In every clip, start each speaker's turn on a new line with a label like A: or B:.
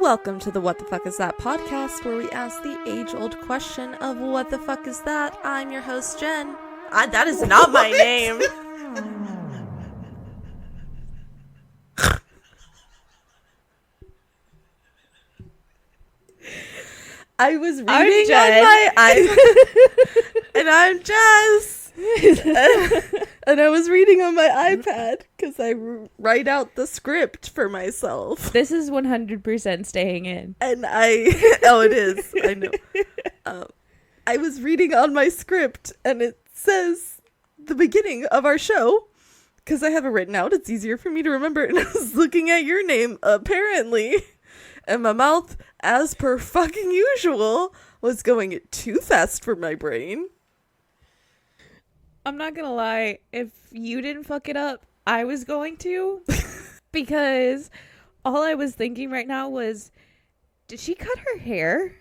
A: Welcome to the What the Fuck Is That podcast, where we ask the age-old question of what the fuck is that? I'm your host, Jen. That is not my name. I was reading on my iPad, and I'm Jess. And I was reading on my iPad because I write out the script for myself.
B: This is 100% staying in.
A: And it is. I know. I was reading on my script, and it says the beginning of our show because I have it written out. It's easier for me to remember. And I was looking at your name, apparently, and my mouth, as per fucking usual, was going too fast for my brain.
B: I'm not gonna lie, if you didn't fuck it up, I was going to. Because all I was thinking right now was, did she cut her hair?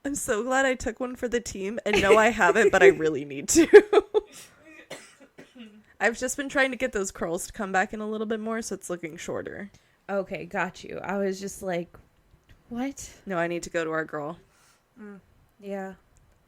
A: I'm so glad I took one for the team. And no, I haven't, but I really need to. I've just been trying to get those curls to come back in a little bit more, so it's looking shorter.
B: Okay, got you. I was just like, what?
A: No, I need to go to our girl.
B: Yeah.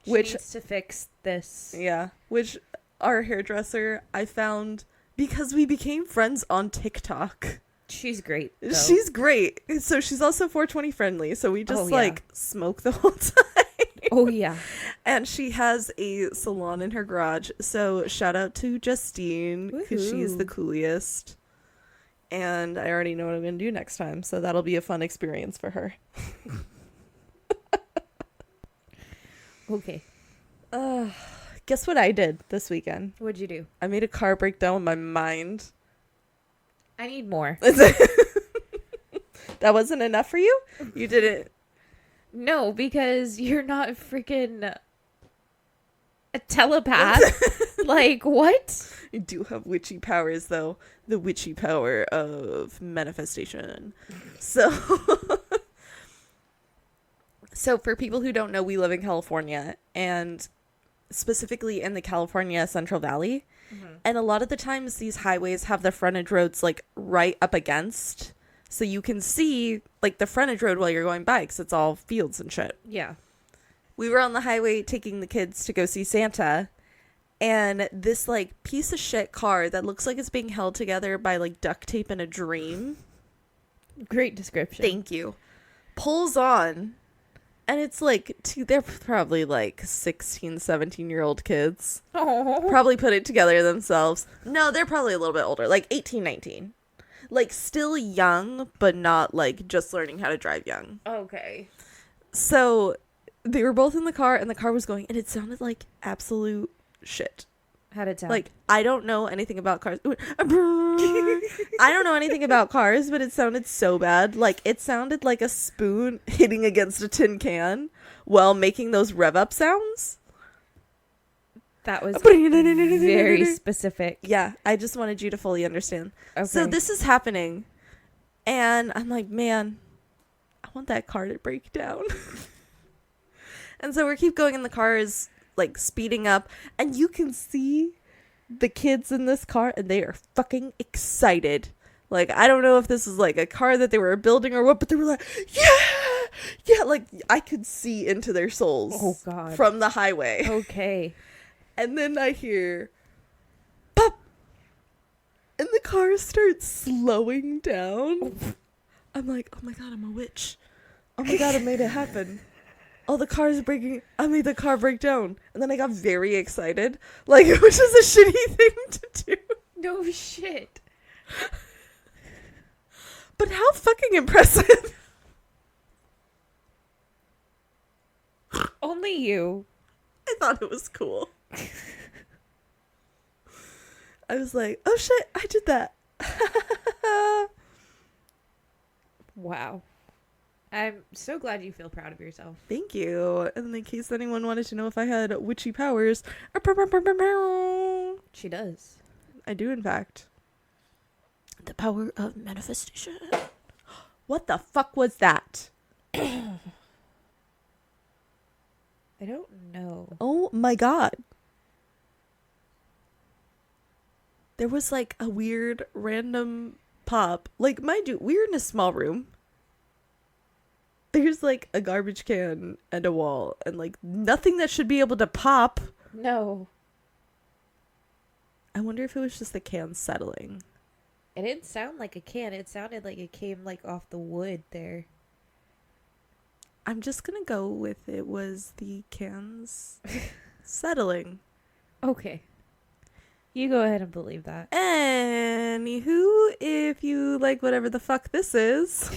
B: She
A: Which
B: needs to fix this.
A: Yeah, which our hairdresser I found because we became friends on TikTok.
B: She's great, though.
A: She's great. So she's also 420 friendly, so we just smoke the whole time.
B: Oh yeah.
A: And she has a salon in her garage, so shout out to Justine because she's the coolest. And I already know what I'm gonna do next time, so that'll be a fun experience for her.
B: Okay.
A: Guess what I did this weekend?
B: What'd you do?
A: I made a car breakdown with my mind.
B: I need more.
A: That wasn't enough for you? You did it.
B: No, because you're not freaking a telepath. Like, what?
A: You do have witchy powers, though. The witchy power of manifestation. So for people who don't know, we live in California, and specifically in the California Central Valley. Mm-hmm. And a lot of the times these highways have the frontage roads like right up against, so you can see like the frontage road while you're going by because it's all fields and shit.
B: Yeah.
A: We were on the highway taking the kids to go see Santa, and this like piece of shit car that looks like it's being held together by like duct tape in a dream.
B: Great description.
A: Thank you. Pulls on. And it's like, they're probably like 16, 17-year-old kids.
B: Oh.
A: Probably put it together themselves. No, they're probably a little bit older, like 18, 19. Like still young, but not like just learning how to drive young.
B: Okay.
A: So they were both in the car, and the car was going, and it sounded like absolute shit.
B: How'd it sound?
A: Like, I don't know anything about cars. I don't know anything about cars, but it sounded so bad. Like, it sounded like a spoon hitting against a tin can while making those rev up sounds.
B: That was very specific.
A: Yeah, I just wanted you to fully understand.
B: Okay.
A: So this is happening, and I'm like, man, I want that car to break down. And so we keep going, and the car is like speeding up, and you can see the kids in this car, and they are fucking excited. Like, I don't know if this is like a car that they were building or what, but they were like, yeah, like I could see into their souls.
B: Oh God.
A: From the highway.
B: Okay.
A: And then I hear pop, and the car starts slowing down. I'm like, oh my God, I'm a witch. Oh my God, I made it happen. Oh, the car's breaking. I made the car break down. And then I got very excited. Like, it was just a shitty thing to do.
B: No shit.
A: But how fucking impressive.
B: Only you.
A: I thought it was cool. I was like, oh shit, I did that.
B: Wow. I'm so glad you feel proud of yourself.
A: Thank you. And in case anyone wanted to know if I had witchy powers,
B: She does.
A: I do, in fact. The power of manifestation. What the fuck was that?
B: I don't know.
A: Oh my God. There was like a weird random pop. Like, mind you, we were in a small room. There's like a garbage can and a wall and like nothing that should be able to pop.
B: No.
A: I wonder if it was just the can settling.
B: It didn't sound like a can. It sounded like it came like off the wood there.
A: I'm just gonna go with it was the cans settling.
B: Okay. You go ahead and believe that.
A: Anywho, if you like whatever the fuck this is,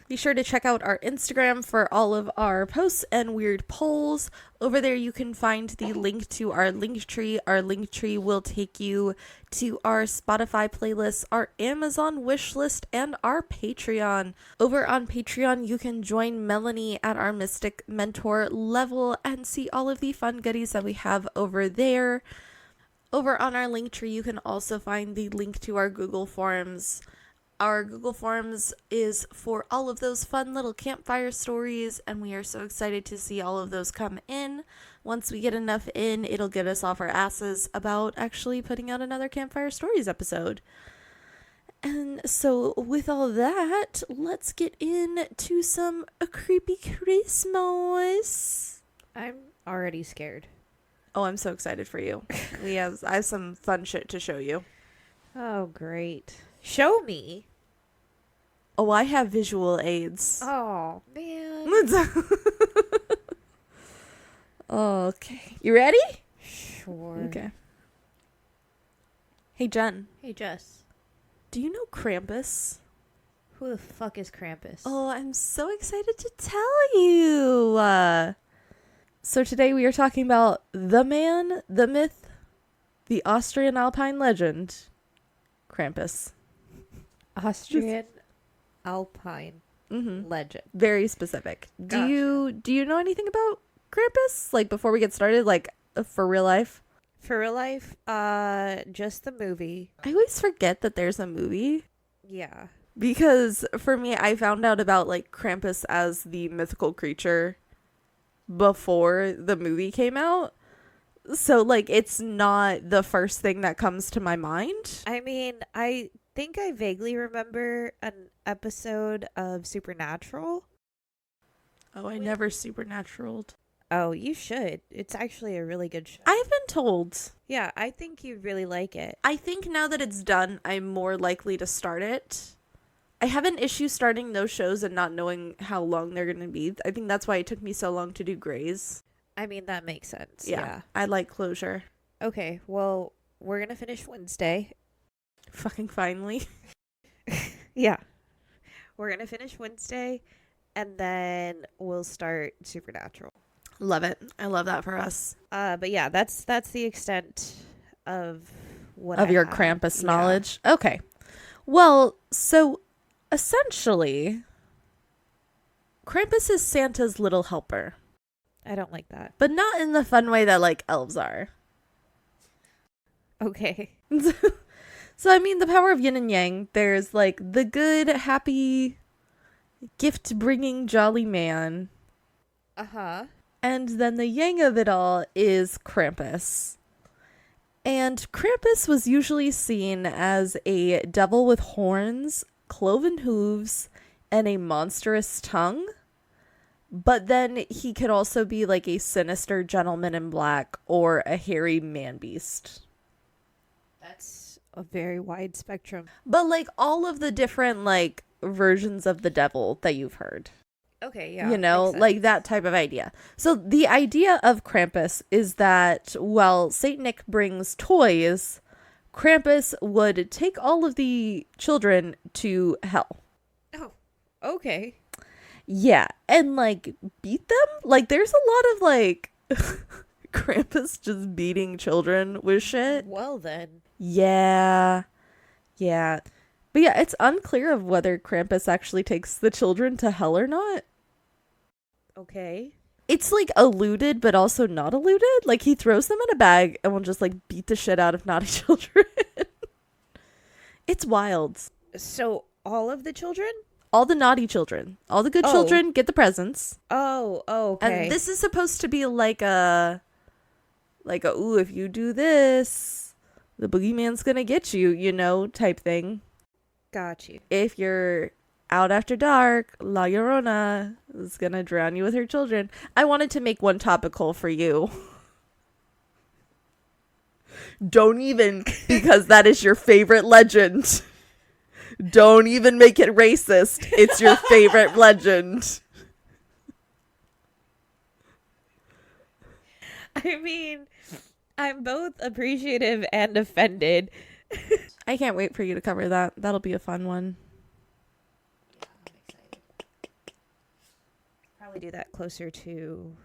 A: be sure to check out our Instagram for all of our posts and weird polls. Over there you can find the link to our link tree. Our link tree will take you to our Spotify playlist, our Amazon wish list, and our Patreon. Over on Patreon, you can join Melanie at our Mystic Mentor level and see all of the fun goodies that we have over there. Over on our link tree, you can also find the link to our Google Forms. Our Google Forms is for all of those fun little campfire stories, and we are so excited to see all of those come in. Once we get enough in, it'll get us off our asses about actually putting out another Campfire Stories episode. And so with all that, let's get into some creepy Christmas.
B: I'm already scared.
A: Oh, I'm so excited for you. I have some fun shit to show you.
B: Oh, great. Show me.
A: Oh, I have visual aids.
B: Oh, man.
A: Okay. You ready?
B: Sure.
A: Okay. Hey, Jen.
B: Hey, Jess.
A: Do you know Krampus?
B: Who the fuck is Krampus?
A: Oh, I'm so excited to tell you. So today we are talking about the man, the myth, the Austrian Alpine legend, Krampus.
B: Austrian Alpine
A: Mm-hmm.
B: legend.
A: Very specific.
B: Gotcha.
A: Do you know anything about Krampus? Like before we get started, like for real life?
B: For real life, just the movie.
A: I always forget that there's a movie.
B: Yeah.
A: Because for me, I found out about like Krampus as the mythical creature before the movie came out. So like it's not the first thing that comes to my mind.
B: I mean, I think I vaguely remember an episode of Supernatural.
A: Oh, I never supernaturaled.
B: Oh, you should. It's actually a really good show.
A: I've been told.
B: Yeah, I think you'd really like it.
A: I think now that it's done, I'm more likely to start it. I have an issue starting those shows and not knowing how long they're going to be. I think that's why it took me so long to do Grey's.
B: I mean, that makes sense.
A: Yeah. I like closure.
B: Okay, well, we're going to finish Wednesday.
A: Fucking finally.
B: Yeah. We're going to finish Wednesday, and then we'll start Supernatural.
A: Love it. I love that for us.
B: But yeah, that's the extent of what
A: Of
B: I
A: your
B: have.
A: Krampus
B: Yeah.
A: knowledge. Okay. Well, so essentially, Krampus is Santa's little helper.
B: I don't like that.
A: But not in the fun way that like elves are.
B: Okay.
A: So, I mean, the power of yin and yang. There's like the good, happy, gift-bringing, jolly man.
B: Uh-huh.
A: And then the yang of it all is Krampus. And Krampus was usually seen as a devil with horns, cloven hooves, and a monstrous tongue. But then he could also be like a sinister gentleman in black or a hairy man-beast.
B: That's a very wide spectrum.
A: But like all of the different like versions of the devil that you've heard.
B: Okay, yeah.
A: You know, like that type of idea. So the idea of Krampus is that while Saint Nick brings toys, Krampus would take all of the children to hell.
B: Oh, okay.
A: Yeah, and like beat them? Like there's a lot of like Krampus just beating children with shit.
B: Well then.
A: Yeah. Yeah. But yeah, it's unclear of whether Krampus actually takes the children to hell or not.
B: Okay.
A: It's like alluded, but also not alluded. Like he throws them in a bag and will just like beat the shit out of naughty children. It's wild.
B: So all of the children?
A: All the naughty children. All the good children get the presents.
B: Oh, okay.
A: And this is supposed to be like a ooh, if you do this, the boogeyman's gonna get you, you know, type thing.
B: Got you.
A: If you're out after dark, La Llorona is gonna drown you with her children. I wanted to make one topical for you. Don't even, because that is your favorite legend. Don't even make it racist. It's your favorite legend.
B: I mean, I'm both appreciative and offended.
A: I can't wait for you to cover that. That'll be a fun one.
B: Probably do that closer to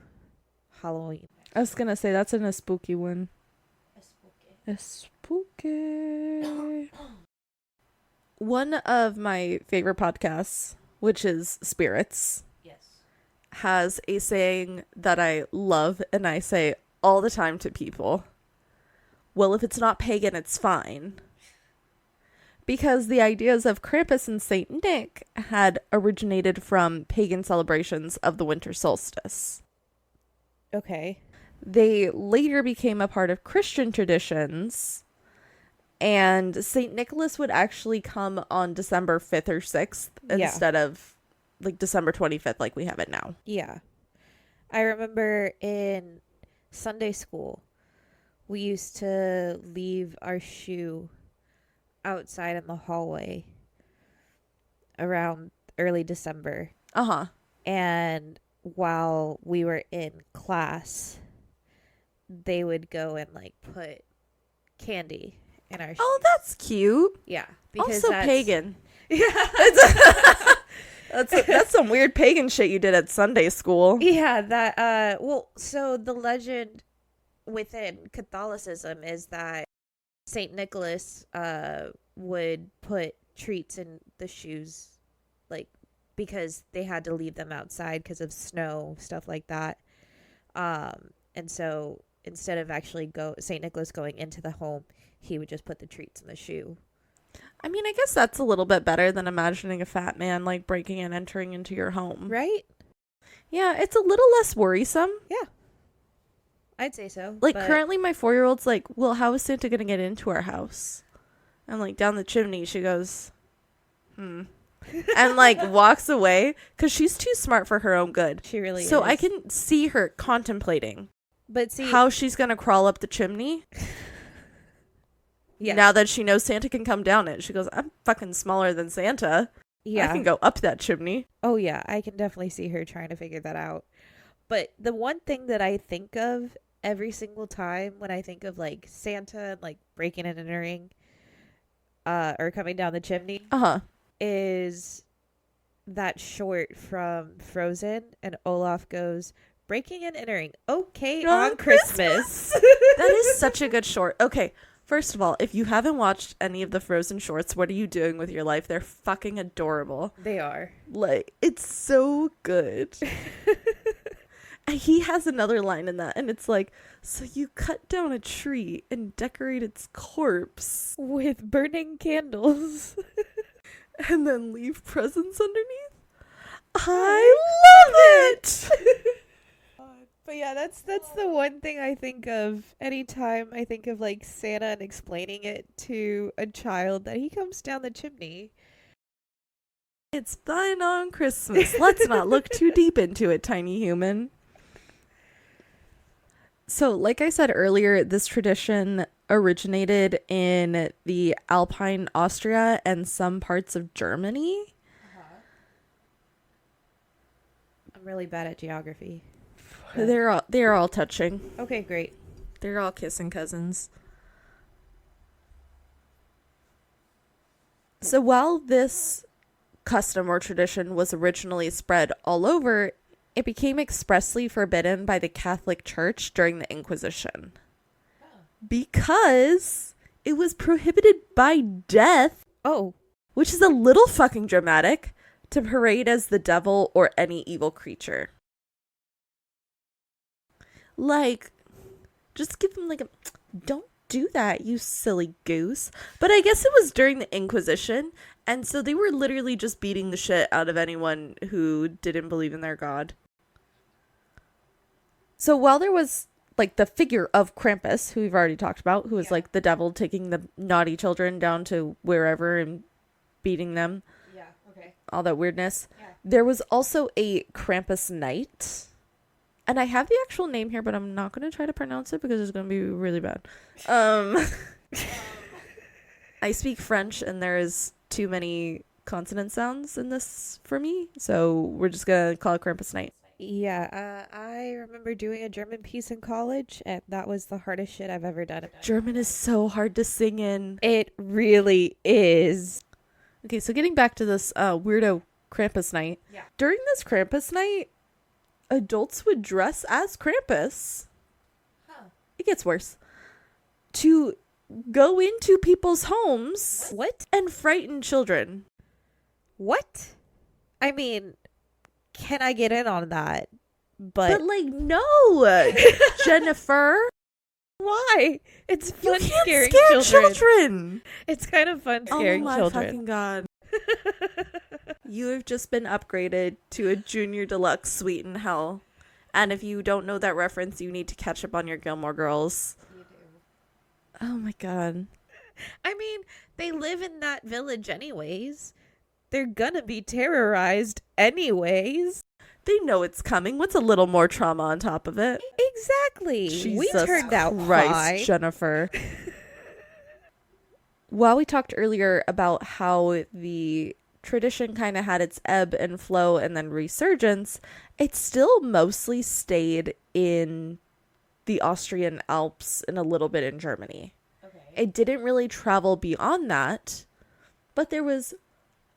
B: Halloween.
A: I was gonna say that's in a spooky one. A spooky. One of my favorite podcasts, which is Spirits, has a saying that I love and I say all the time to people. Well, if it's not pagan, it's fine. Because the ideas of Krampus and Saint Nick had originated from pagan celebrations of the winter solstice.
B: Okay.
A: They later became a part of Christian traditions, and Saint Nicholas would actually come on December 5th or 6th instead of like December 25th like we have it now.
B: Yeah. I remember in Sunday school, we used to leave our shoe outside in the hallway around early December.
A: Uh-huh.
B: And while we were in class, they would go and like put candy in our shoes.
A: Oh, that's cute.
B: Yeah.
A: Also pagan.
B: Yeah.
A: That's some weird pagan shit you did at Sunday school.
B: Yeah, that so the legend within Catholicism is that Saint Nicholas would put treats in the shoes, like, because they had to leave them outside because of snow, stuff like that. And so instead of actually Saint Nicholas going into the home, he would just put the treats in the shoe.
A: I mean, I guess that's a little bit better than imagining a fat man like breaking and entering into your home.
B: Right?
A: Yeah, it's a little less worrisome.
B: Yeah. I'd say so.
A: Like, currently my 4-year-old's like, well, how is Santa going to get into our house? I'm like, down the chimney. She goes, and like walks away because she's too smart for her own good.
B: She really is.
A: So I can see her contemplating how she's going to crawl up the chimney. Yeah. Now that she knows Santa can come down it. She goes, I'm fucking smaller than Santa. Yeah. I can go up that chimney.
B: Oh, yeah. I can definitely see her trying to figure that out. But the one thing that I think of every single time when I think of like Santa and like breaking and entering or coming down the chimney is that short from Frozen, and Olaf goes, breaking and entering. Okay, on Christmas.
A: That is such a good short. Okay. First of all, if you haven't watched any of the Frozen shorts, what are you doing with your life? They're fucking adorable.
B: They are.
A: Like, it's so good. And he has another line in that, and it's like, so you cut down a tree and decorate its corpse
B: with burning candles
A: and then leave presents underneath? I love it!
B: But yeah, that's the one thing I think of anytime I think of like Santa and explaining it to a child that he comes down the chimney.
A: It's fine on Christmas. Let's not look too deep into it, tiny human. So, like I said earlier, this tradition originated in the Alpine, Austria, and some parts of Germany.
B: I'm really bad at geography.
A: They're all touching.
B: Okay, great.
A: They're all kissing cousins. So while this custom or tradition was originally spread all over, it became expressly forbidden by the Catholic Church during the Inquisition. Because it was prohibited by death.
B: Oh.
A: Which is a little fucking dramatic, to parade as the devil or any evil creature. Like, just give them like a, don't do that, you silly goose. But I guess it was during the Inquisition, and so they were literally just beating the shit out of anyone who didn't believe in their god. So while there was like the figure of Krampus, who we've already talked about, who is like the devil taking the naughty children down to wherever and beating them.
B: Yeah, okay.
A: all that weirdness.
B: Yeah.
A: There was also a Krampus night. And I have the actual name here, but I'm not going to try to pronounce it because it's going to be really bad. I speak French and there's too many consonant sounds in this for me. So we're just going to call it Krampus night.
B: Yeah, I remember doing a German piece in college, and that was the hardest shit I've ever done.
A: German is so hard to sing in.
B: It really is.
A: Okay, so getting back to this weirdo Krampus night.
B: Yeah.
A: During this Krampus night, adults would dress as Krampus.
B: Huh.
A: It gets worse. To go into people's homes.
B: What?
A: And frighten children.
B: What? I mean, can I get in on that? But
A: like, no, Jennifer.
B: Why? It's
A: You
B: fun
A: can't
B: scaring
A: scare
B: children. It's kind of fun scaring
A: oh my
B: children.
A: fucking god. You have just been upgraded to a junior deluxe suite in hell. And if you don't know that reference, you need to catch up on your Gilmore Girls.
B: You do.
A: Oh my god.
B: I mean, they live in that village anyways. They're gonna be terrorized anyways.
A: They know it's coming. What's a little more trauma on top of it?
B: Exactly. We
A: Jesus
B: turned out
A: Christ,
B: fine.
A: Jennifer. While we talked earlier about how the tradition kind of had its ebb and flow and then resurgence, it still mostly stayed in the Austrian Alps and a little bit in Germany.
B: Okay.
A: It didn't really travel beyond that, but there was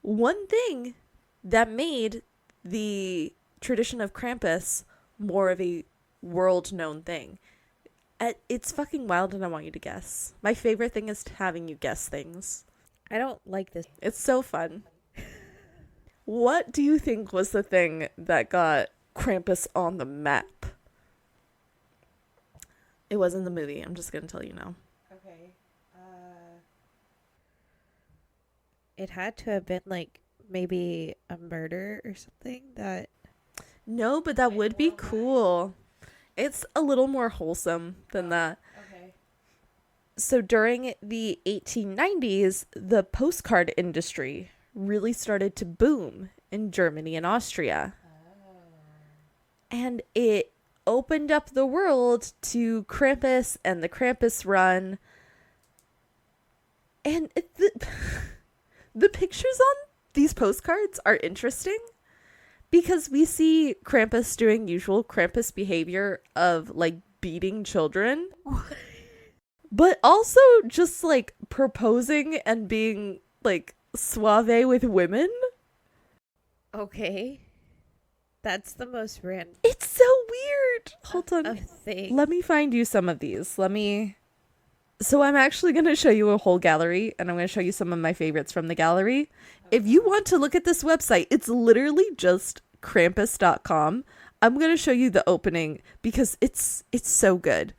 A: one thing that made the tradition of Krampus more of a world-known thing. It's fucking wild, and I want you to guess. My favorite thing is having you guess things.
B: I don't like this.
A: It's so fun. What do you think was the thing that got Krampus on the map? It was in the movie. I'm just gonna tell you now.
B: Okay. It had to have been like maybe a murder or something that.
A: No, but that would be cool. It's a little more wholesome than that.
B: Okay.
A: So during the 1890s, the postcard industry really started to boom in Germany and Austria. And it opened up the world to Krampus and the Krampus run. And the pictures on these postcards are interesting because we see Krampus doing usual Krampus behavior of like beating children. But also just like proposing and being like suave with women.
B: Okay. That's the most random
A: It's so weird. Hold on.
B: thing.
A: Let me find you some of these. So I'm actually going to show you a whole gallery, and I'm going to show you some of my favorites from the gallery. If you want to look at this website, it's literally just Krampus.com. I'm going to show you the opening because it's so good.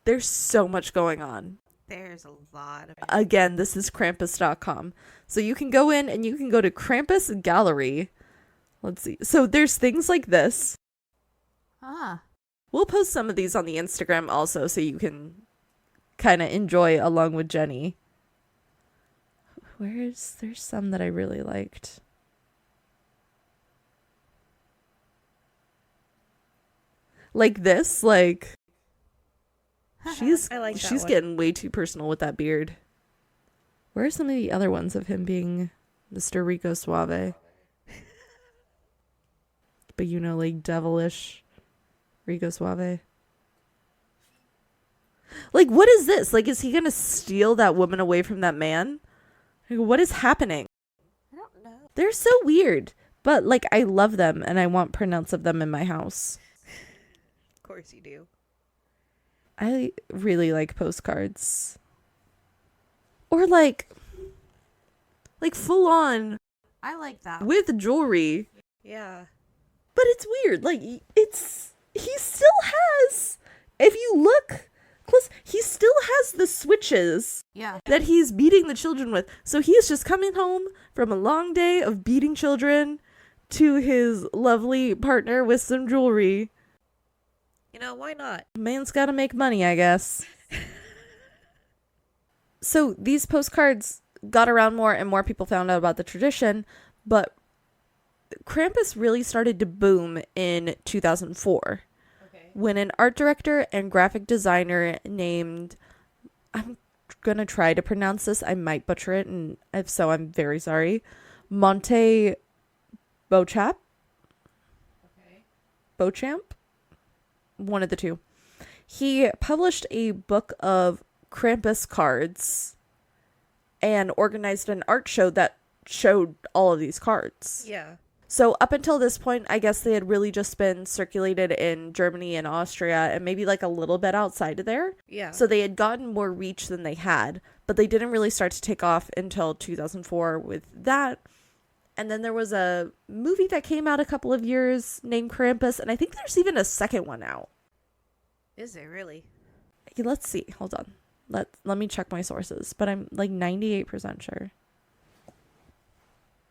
A: There's so much going on.
B: There's a lot of.
A: Again, this is Krampus.com. So you can go in and you can go to Krampus Gallery. Let's see. So there's things like this. We'll post some of these on the Instagram also so you can kind of enjoy along with Jenny. There's some that I really liked. Like this, like she's
B: I like that
A: she's
B: one.
A: getting way too personal with that beard. Where are some of the other ones of him being Mr. Rico Suave? But you know, like devilish Rico Suave. Like, what is this? Like, is he gonna steal that woman away from that man? Like, what is happening?
B: I don't know.
A: They're so weird. But, like, I love them and I want printouts of them in my house.
B: Of course you do.
A: I really like postcards. Or, like full on
B: I like that.
A: with jewelry.
B: Yeah.
A: But it's weird. Like, he still has, if you look close, he still has the switches
B: Yeah.
A: that he's beating the children with. So he's just coming home from a long day of beating children to his lovely partner with some jewelry.
B: You know, why not?
A: Man's gotta make money, I guess. So these postcards got around more and more people found out about the tradition, but Krampus really started to boom in 2004 when an art director and graphic designer named, I'm going to try to pronounce this, I might butcher it, and if so, I'm very sorry, Monte Beauchamp? Beauchamp? One of the two. He published a book of Krampus cards and organized an art show that showed all of these cards.
B: Yeah.
A: So up until this point, I guess they had really just been circulated in Germany and Austria and maybe like a little bit outside of there.
B: Yeah.
A: So they had gotten more reach than they had, but they didn't really start to take off until 2004 with that. And then there was a movie that came out a couple of years named Krampus, and I think there's even a second one out.
B: Is there really?
A: Let's see. Hold on. Let me check my sources, but I'm like 98% sure.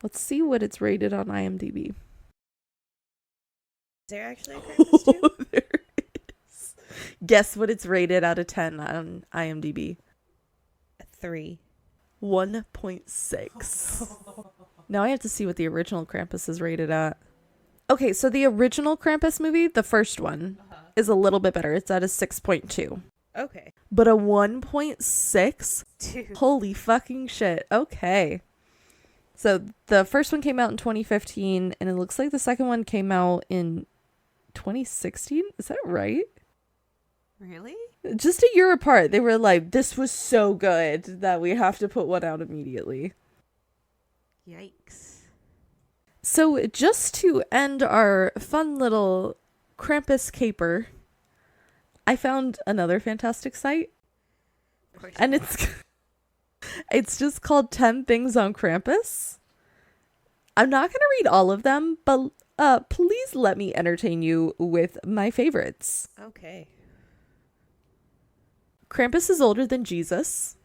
A: Let's see what it's rated on IMDb.
B: Is there actually a Krampus too?
A: There it is. Guess what it's rated out of 10 on IMDb?
B: A 3.
A: 1.6. Now I have to see what the original Krampus is rated at. Okay, so the original Krampus movie, the first one, is a little bit better. It's at a 6.2.
B: Okay.
A: But a 1.6?
B: Dude.
A: Holy fucking shit. Okay. So the first one came out in 2015, and it looks like the second one came out in 2016. Is that right?
B: Really?
A: Just a year apart. They were like, this was so good that we have to put one out immediately.
B: Yikes.
A: So just to end our fun little Krampus caper, I found another fantastic site. And it's just called 10 Things on Krampus. I'm not going to read all of them, but please let me entertain you with my favorites.
B: Okay.
A: Krampus is older than Jesus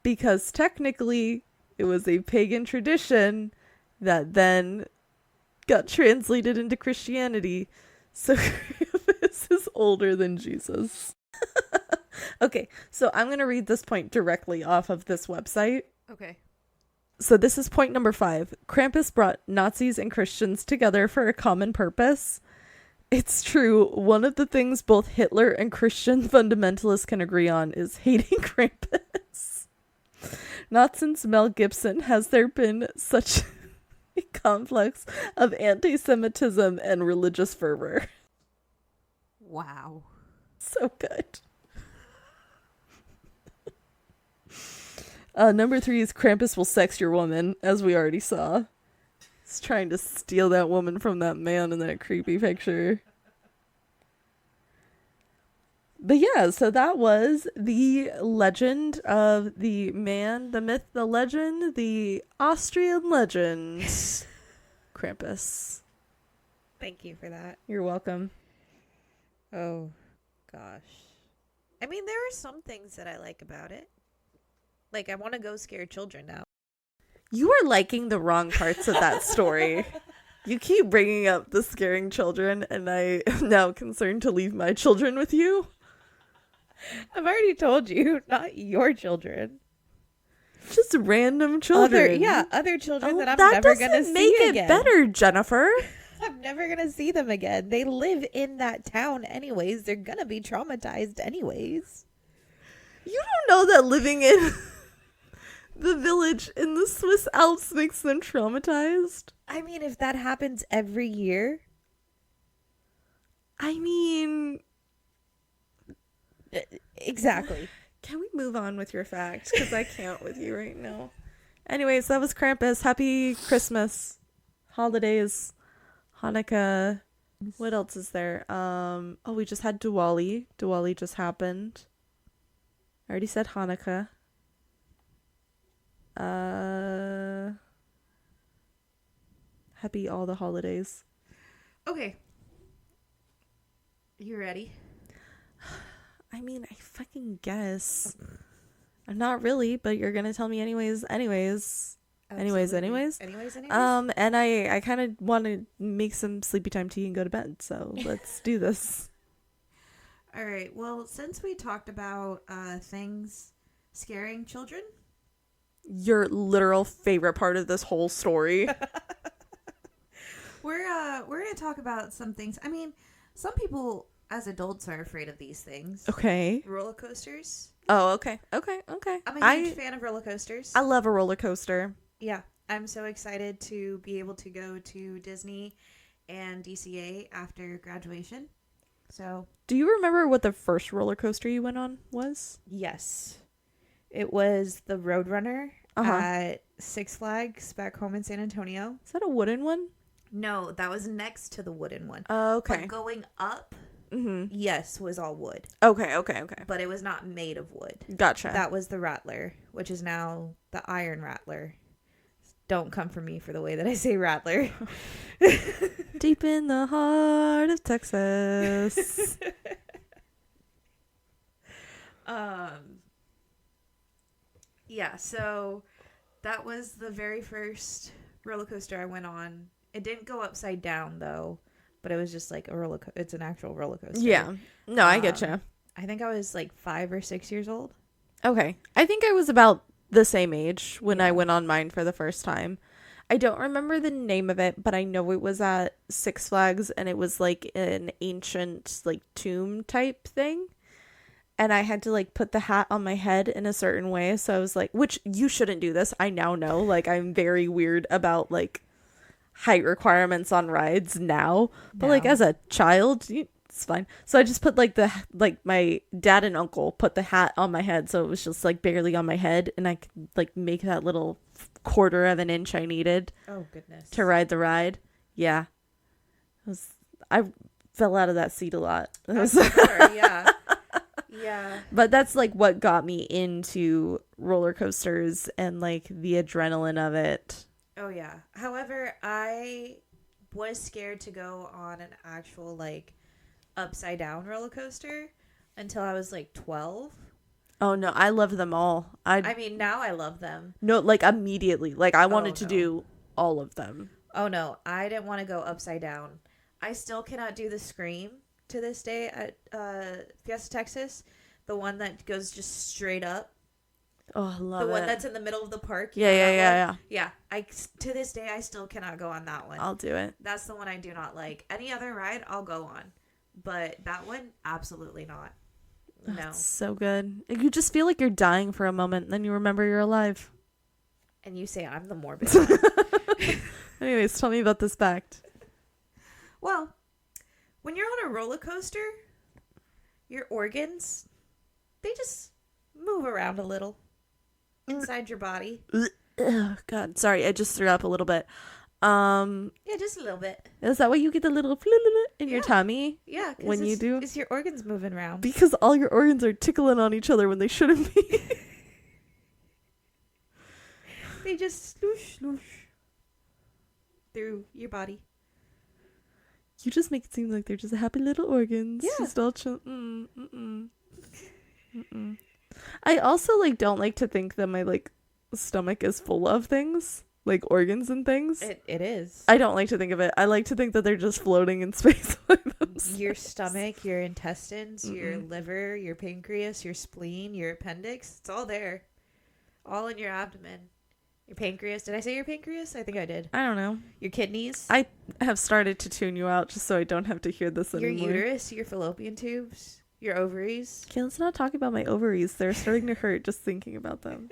A: because technically it was a pagan tradition that then got translated into Christianity. So Krampus is older than Jesus. Okay, so I'm going to read this point directly off of this website.
B: Okay.
A: So this is point number 5. Krampus brought Nazis and Christians together for a common purpose. It's true, one of the things both Hitler and Christian fundamentalists can agree on is hating Krampus. Not since Mel Gibson has there been such a complex of anti-Semitism and religious fervor.
B: Wow.
A: So good. Number 3 is Krampus will sex your woman, as we already saw. He's trying to steal that woman from that man in that creepy picture. But yeah, so that was the legend of the man, the myth, the legend, the Austrian legend, Krampus.
B: Thank you for that.
A: You're welcome.
B: Oh, gosh. I mean, there are some things that I like about it. Like, I want to go scare children now.
A: You are liking the wrong parts of that story. You keep bringing up the scaring children, and I am now concerned to leave my children with you.
B: I've already told you, not your children.
A: Just random children.
B: Other children that I'm
A: that
B: never going to see
A: make it
B: again.
A: better, Jennifer.
B: I'm never going to see them again. They live in that town anyways. They're going to be traumatized anyways.
A: You don't know that living in the village in the Swiss Alps makes them traumatized?
B: I mean, if that happens every year.
A: I mean...
B: Exactly.
A: Can we move on with your fact? Because I can't with you right now. Anyways, that was Krampus. Happy Christmas. Holidays. Hanukkah. What else is there? We just had Diwali. Diwali just happened. I already said Hanukkah. Happy all the holidays.
B: Okay. You ready?
A: I mean, I fucking guess. I'm not really, but you're gonna tell me anyways. Anyways.
B: Anyways.
A: And I kind of want to make some sleepy time tea and go to bed. So let's do this.
B: All right. Well, since we talked about things scaring children,
A: your literal favorite part of this whole story.
B: We're gonna talk about some things. I mean, some people as adults are afraid of these things.
A: Okay.
B: Roller coasters.
A: Oh, okay.
B: I'm a huge fan of roller coasters.
A: I love a roller coaster.
B: Yeah, I'm so excited to be able to go to Disney and DCA after graduation. So,
A: do you remember what the first roller coaster you went on was?
B: yes. It was the Roadrunner at Six Flags back home in San Antonio.
A: Is that a wooden one?
B: No, that was next to the wooden one.
A: Oh, okay.
B: But going up, yes, was all wood.
A: Okay.
B: But it was not made of wood.
A: Gotcha.
B: That was the Rattler, which is now the Iron Rattler. Don't come for me for the way that I say Rattler.
A: Deep in the heart of Texas.
B: Yeah, so that was the very first roller coaster I went on. It didn't go upside down though, but it was just like a roller coaster. It's an actual roller coaster.
A: Yeah. No, I get you.
B: I think I was like 5 or 6 years old.
A: Okay. I think I was about the same age when I went on mine for the first time. I don't remember the name of it, but I know it was at Six Flags and it was like an ancient like tomb type thing. And I had to like put the hat on my head in a certain way. So I was like, which you shouldn't do this. I now know, like, I'm very weird about like height requirements on rides now. But like as a child, it's fine. So I just put like my dad and uncle put the hat on my head. So it was just like barely on my head. And I could like make that little quarter of an inch I needed.
B: Oh, goodness.
A: To ride the ride. Yeah. I fell out of that seat a lot.
B: Sure, yeah. Yeah.
A: But that's like what got me into roller coasters and like the adrenaline of it.
B: Oh yeah. However, I was scared to go on an actual like upside down roller coaster until I was like 12.
A: Oh no, I love them all.
B: I mean, now I love them.
A: No, like immediately. Like I wanted to do all of them.
B: Oh no, I didn't want to go upside down. I still cannot do the Scream to this day at Fiesta Texas, the one that goes just straight up.
A: Oh, I love it.
B: The one that's in the middle of the park.
A: Yeah.
B: Yeah, to this day I still cannot go on that one.
A: I'll do it.
B: That's the one I do not like. Any other ride I'll go on, but that one absolutely not. No.
A: That's so good. You just feel like you're dying for a moment, and then you remember you're alive.
B: And you say I'm the morbid one.
A: Anyways, tell me about this fact.
B: Well, when you're on a roller coaster, your organs, they just move around a little inside your body.
A: Ugh, God, sorry, I just threw up a little bit.
B: Yeah, just a little bit.
A: Is that why you get the little in your tummy?
B: Yeah,
A: when you do?
B: It's your organs moving around.
A: Because all your organs are tickling on each other when they shouldn't be.
B: They just sloosh through your body.
A: You just make it seem like they're just happy little organs.
B: Yeah.
A: Just all chill. I also like don't like to think that my like stomach is full of things, like organs and things.
B: It is.
A: I don't like to think of it. I like to think that they're just floating in space like themselves.
B: Your stomach, your intestines, your liver, your pancreas, your spleen, your appendix. It's all there. All in your abdomen. Your pancreas. Did I say your pancreas? I think I did.
A: I don't know.
B: Your kidneys.
A: I have started to tune you out just so I don't have to hear this
B: your
A: anymore.
B: uterus, your fallopian tubes, your ovaries.
A: Okay, let's not talk about my ovaries. They're starting to hurt just thinking about them.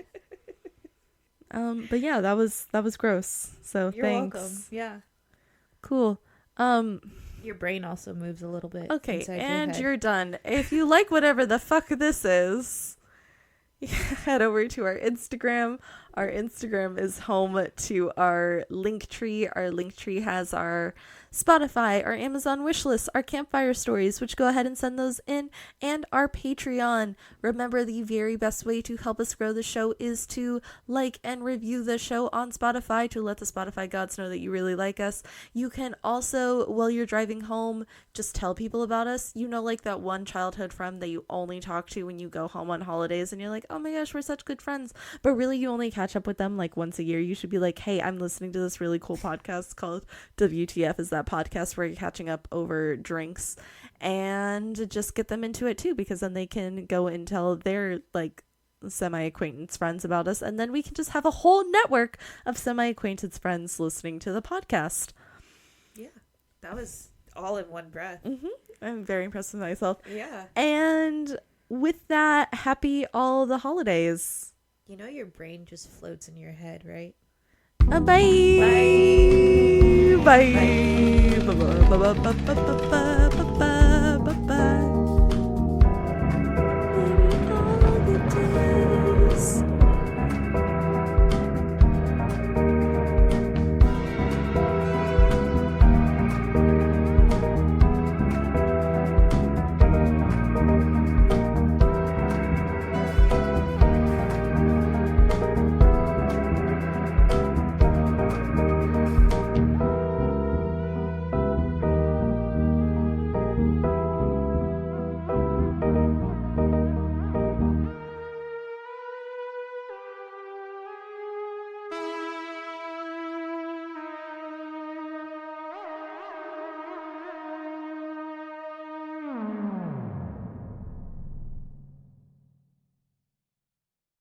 A: But yeah, that was gross. So
B: You're
A: thanks.
B: welcome. Yeah.
A: Cool.
B: Your brain also moves a little bit.
A: Okay,
B: inside
A: and
B: your head.
A: you're done. If you like whatever the fuck this is, head over to our Instagram. Our Instagram is home to our link tree. Our link tree has our Spotify, our Amazon wishlist, our campfire stories, which go ahead and send those in, and our Patreon. Remember, the very best way to help us grow the show is to like and review the show on Spotify to let the Spotify gods know that you really like us. You can also, while you're driving home, just tell people about us. You know, like that one childhood friend that you only talk to when you go home on holidays and you're like, oh my gosh, we're such good friends. But really, you only catch up with them like once a year. You should be like, hey, I'm listening to this really cool podcast called WTF Is That Podcast, where you're catching up over drinks, and just get them into it too, because then they can go and tell their like semi-acquaintance friends about us, and then we can just have a whole network of semi-acquaintance friends listening to the podcast.
B: Yeah, that was all in one breath.
A: I'm very impressed with myself.
B: Yeah.
A: And with that, happy all the holidays.
B: You know your brain just floats in your head, right?
A: Bye.
B: Bye.
A: Bye. Bye. Bye. Bye. Bye. Bye. Bye.